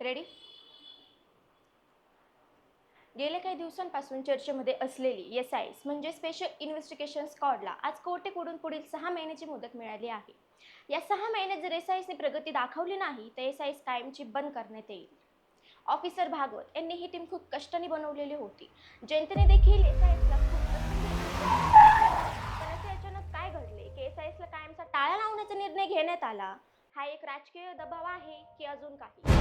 Ready? गेल्या काही दिवसांपासून चर्चेमध्ये असलेली SIS म्हणजे स्पेशल इन्व्हेस्टिगेशन स्क्वॉडला आज कोर्टाकडून पुढील 6 महिन्याची मुदत मिळाली आहे. या 6 महिन्यात जर SISने प्रगती दाखवली नाही तर SIS कायमची बंद करण्यात येईल. ऑफिसर भागवत यांनी ही टीम खूप कष्टाने बनवलेली होती. जनतेने देखील SISला खूप पण असे अचानक काय घडले की SISला कायमचा टाळा लावण्याचा निर्णय घेण्यात आला? हा एक राजकीय दबाव आहे की अजून काही?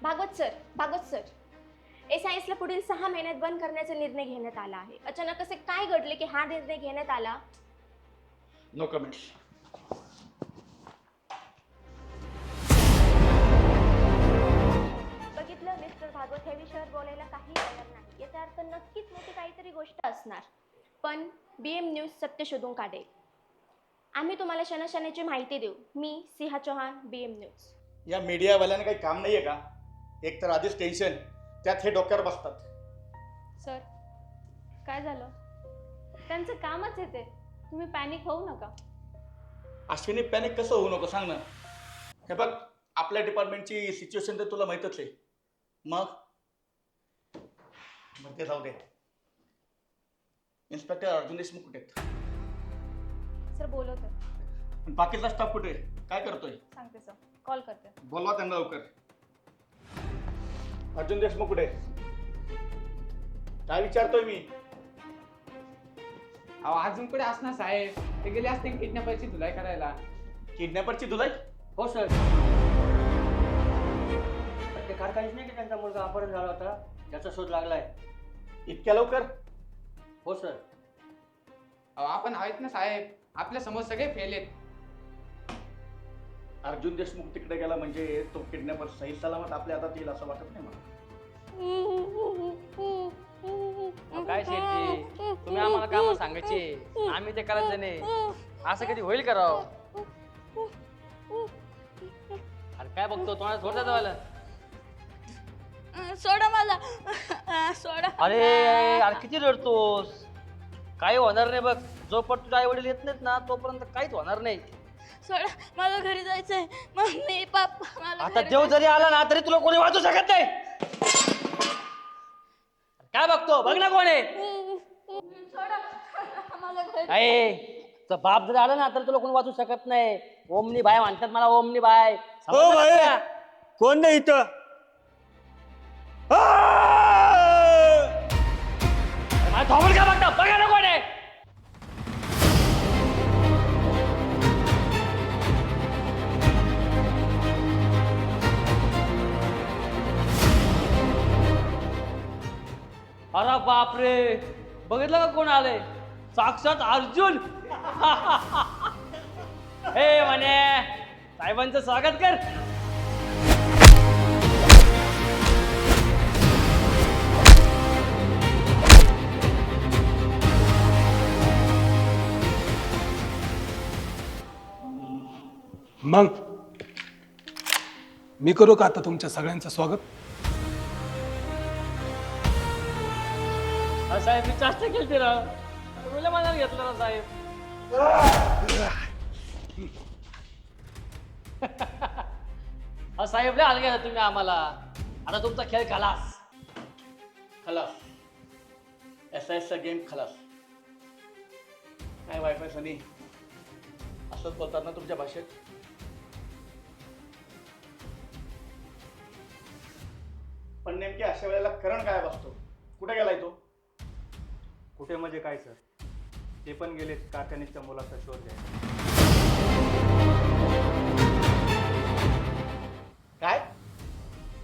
भागवत सर, SISला पुढील 6 महिन्यात बंद करण्याचा निर्णय घेण्यात आला आहे. अचानक असे काय घडले की हा निर्णय घेण्यात आला? No comments. बघितलं मिस्टर भागवत हे विषयावर बोलायला काही तयार नाही. याचा अर्थ नक्कीच मोठी काहीतरी गोष्ट असणार. पण BM न्यूज सत्य शोधून काढेल. आम्ही तुम्हाला क्षणाक्षणाची माहिती देऊ. मी सिंहा चौहान, BM न्यूज. या मीडियावाल्यांना काही काम नाहीये का? एक तर आधीच टेन्शन, त्यात हे डोक्यावर बसतात. सर काय झालं? त्यांचं कामच आहे ते. तुम्ही पॅनिक होऊ नका. अश्विनी, पॅनिक कसं होऊ नको सांग ना. हे बघ, आपल्या डिपार्टमेंटची सिच्युएशन तर तुला माहीतच आहे. मग ते जाऊ दे. इन्स्पेक्टर अर्जुन देशमुख कुठे आहेत? सर बोलवते. पण बाकीचा स्टाफ कुठे आहे? काय करतोय? सांगते सर, कॉल करते. बोलवा त्यांना लवकर. अर्जुन देशमुख कुठे? काय विचारतोय मी? अहो अजून कुठे असणार साहेब? ते गेले असते किडनॅपरची धुलाई करायला. किडनॅपरची धुलाई? हो सर. ते कारखानीच नाही की त्यांचा मुलगा अपहरण झाला होता, त्याचा शोध लागलाय. इतक्या लवकर? हो सर. अहो आपण आहेत ना साहेब, आपल्या समोर सगळे फेल आहेत. अर्जुन देशमुख तिकडे गेला म्हणजे तो किडनॅपर सही सलामत आपल्या हातात येईल असं वाटत नाही मला. काय शेठजी, तुम्ही आम्हाला काम सांगायचे, आम्ही ते करायचं नाही. असं कधी होईल करावं? अरे काय बघतो तुम्हाला सोडता तुम्हाला? सोडा मला, सोडा. अरे अरे किती रडतोस? काही होणार नाही बघ. जोपर्यंत तुझे आई वडील येत नाहीत ना तोपर्यंत काहीच होणार नाही. सोडा, मला घरी जायचंय. मम्मी पप्पा मला आता घरी देव जरी आला ना तरी तुला कोणी वाचू शकत नाही. काय बघतो? बघ ना कोण आहे. सोडा, मला घरी. तुझा बाप जरी आला ना तरी तुला कोणी वाचू शकत नाही. ओमनी बाय म्हणतात मला, ओमनी बाय. हो भाई, कोण नाही इथं? थोबड का बघता? बघा ना कोण आहे. अरे बापरे, बघितलं का कोण आलंय? साक्षात अर्जुन. हे म्हणे, साहेबांचं स्वागत कर. मग मी करू का आता तुमच्या सगळ्यांचं स्वागत? साहेब मी चाष्ट केली राव. तुला मनात घेतलं ना साहेब. साहेब लय हलगे तुम्ही आम्हाला. आता तुमचा खेळ खलास. खलास. SISचा गेम खलास. काय वायफाय सनी असंच बोलतात ना तुमच्या भाषेत? पण नेमकी अशा वेळेला करण काय बसतो? कुठे गेलाय तो? कुठे म्हणजे काय सर? ते पण गेले कारखान्याच्या मुलाचा शोध घ्यायला. काय?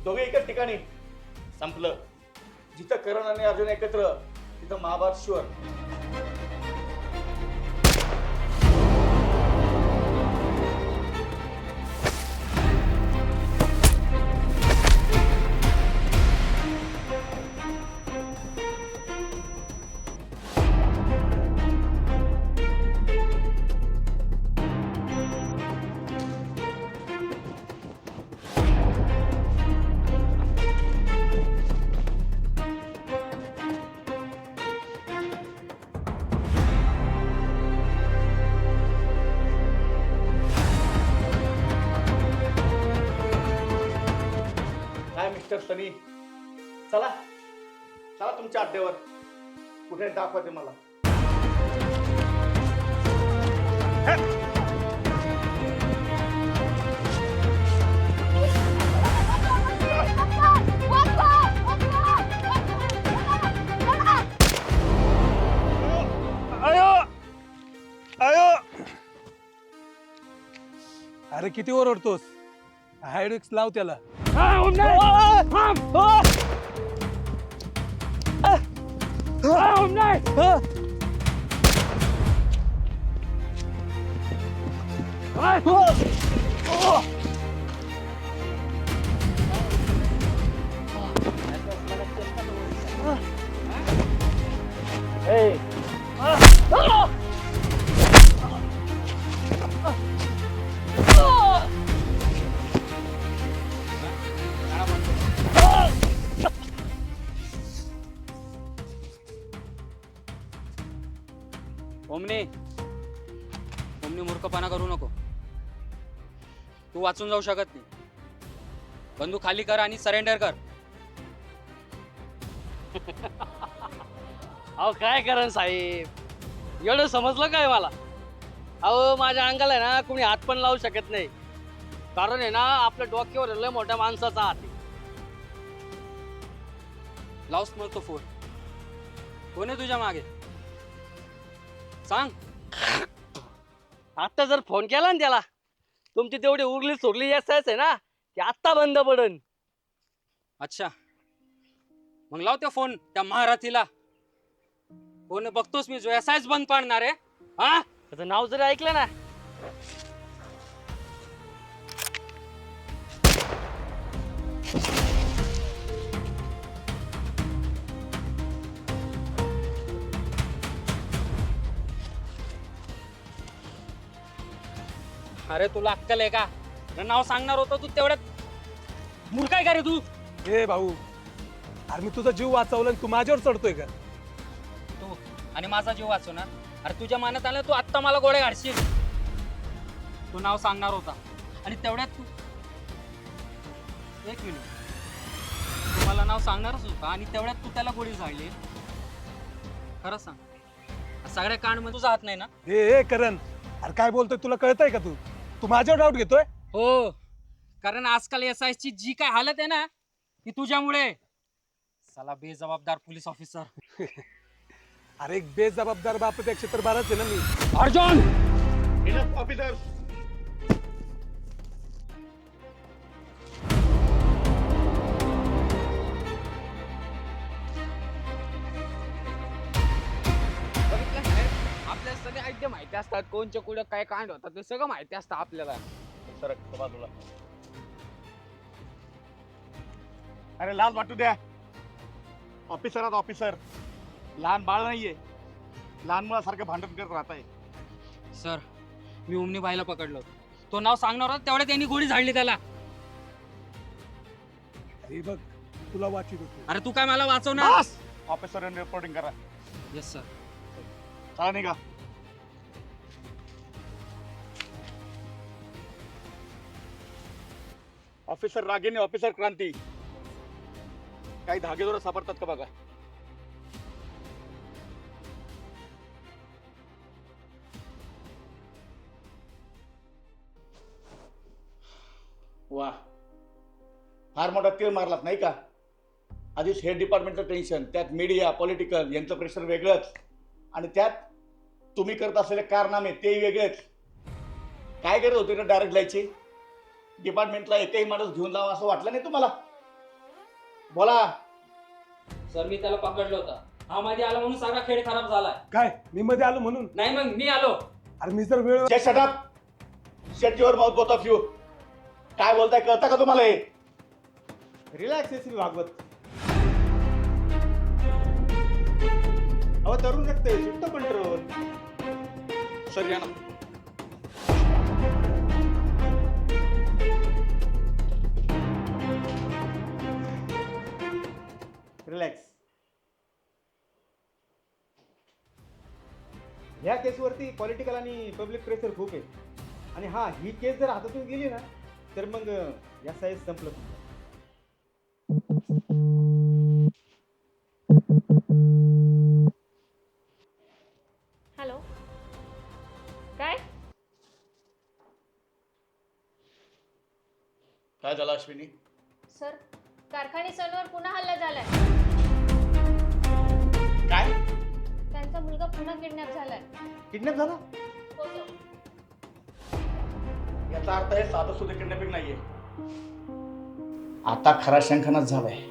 दोघे एकाच ठिकाणी? संपलं. जिथं करण आणि अर्जुन एकत्र तिथं महाभारत शुअर. मिस्टर सनी, चला चला तुमच्या अड्ड्यावर, कुठे दाखवा ते मला. आयो आयो, अरे किती ओरडतोस? हायड्रिक्स लाव त्याला. ओमनी मूर्खपणा करू नको. तू वाचून जाऊ शकत नाही. बंदूक खाली कर आणि सरेंडर कर. अहो काय करण साहेब, एवढं समजलं काय मला? अहो माझ्या अंगाला आहे ना कुणी हात पण लावू शकत नाही, कारण आहे ना आपल्या डोक्यावर लय मोठ्या माणसाचा हात आहे. लावस मग तो फोन. कोण आहे तुझ्या मागे? सांग. आता जर फोन केला ना त्याला, तुमची तेवढी उरली सोडली एसआयएस आहे ना ती आत्ता बंद पडन. अच्छा, मग लाव त्या फोन त्या महारथीला. कोण आहे बघतोस मी, जो एसआयएस बंद पाडणार आहे. हा, त्याचं नाव जरी ऐकलं ना, अरे तुला अक्कल आहे का? तुला नाव सांगणार होतं तू तेवढ्यात मूर्ख आहे का रे तू? ए भाऊ, अरे मी तुझा जीव वाचवला आणि तू माझ्यावर चढतोय का? तू आणि माझा जीव वाचवणार? अरे तुझ्या मनात आलं तू आत्ता मला गोळ्या घालशील. तू नाव सांगणार होता आणि तेवढ्यात तू, एक मिनिट, तू मला नाव सांगणारच होता आणि तेवढ्यात तू त्याला गोळी झाडली. खरं सांग, सगळ्या कांड मध्ये तुझा हात नाही ना? ए करण, अरे काय बोलतोय, तुला कळतंय का? तू माझ्यावर डाऊट घेतोय? हो, कारण आजकाल एसआयएस ची जी काय हालत आहे ना ती तुझ्यामुळे. साला बेजबाबदार पोलीस ऑफिसर. अरे एक बेजबाबदार बापापेक्षा तर बराच आहे ना मी. अर्जुन, ऑफिसर, बघितलं साहेब, आपल्याला सगळे ऐकते माहिती असतात, कोणच्या कुठं काय कांड होतात ते सगळं माहिती असतं आपल्याला. सरक तो बाजूला. अरे लाल वाटू द्या. ऑफिसर आहात ऑफिसर, लहान बाळ नाहीये. लहान मुलासारखं भांडण करत राहताय. सर, मी ओमनी बाईला पकडलं होतं. तो नाव सांगणार होता तेवढ्या त्यांनी गोळी झाडली त्याला. अरे बघ, तुला वाचित होतो. अरे तू काय मला वाचवणार? बस! ऑफिसर रिपोर्टिंग करा. Yes sir. चला निघा. ऑफिसर रागिनी, ऑफिसर क्रांती, काही धागेदोरे सापडतात का बघा. वा, फार मोठा तीर मारलात नाही का? आधीच हेड डिपार्टमेंटचं टेन्शन, त्यात मीडिया, पॉलिटिकल यांचं प्रेशर वेगळंच, आणि त्यात तुम्ही करत असलेले कारनामे तेही वेगळेच. काय गरज होती ना डायरेक्ट जायची? डिपार्टमेंटला एकही माणूस घेऊन जावं असं वाटलं नाही तुम्हाला? बोला. सर, मी त्याला पकडलं होतं. हा मध्ये आला म्हणून सगळा खेळ खराब झालाय. काय मी मध्ये आलो म्हणून? नाही मग मी आलो. अरे मी जर वेळ shut up. Shut your mouth both of you. काय बोलताय कळतं का तुम्हाला? हे रिलॅक्स एसी भागवत. अहो तरुण रक्त आहे, सुट्ट कंट्रोल. सर या ना. रिलॅक्स. ह्या केसवरती पॉलिटिकल आणि पब्लिक प्रेशर खूप आहे, आणि हा ही केस जर हातातून गेली ना तर मग या साईज संपलं. काय झालं अश्विनी? सर कारखाने सनवर पुन्हा हल्ला झालाय. काय? त्यांचा मुलगा पुन्हा किडनॅप झालाय. किडनॅप झाला? हो सर. याचा अर्थ हे साधं सुद्धा किडनॅपिंग नाहीये. आता खरा शंखनाच झालाय.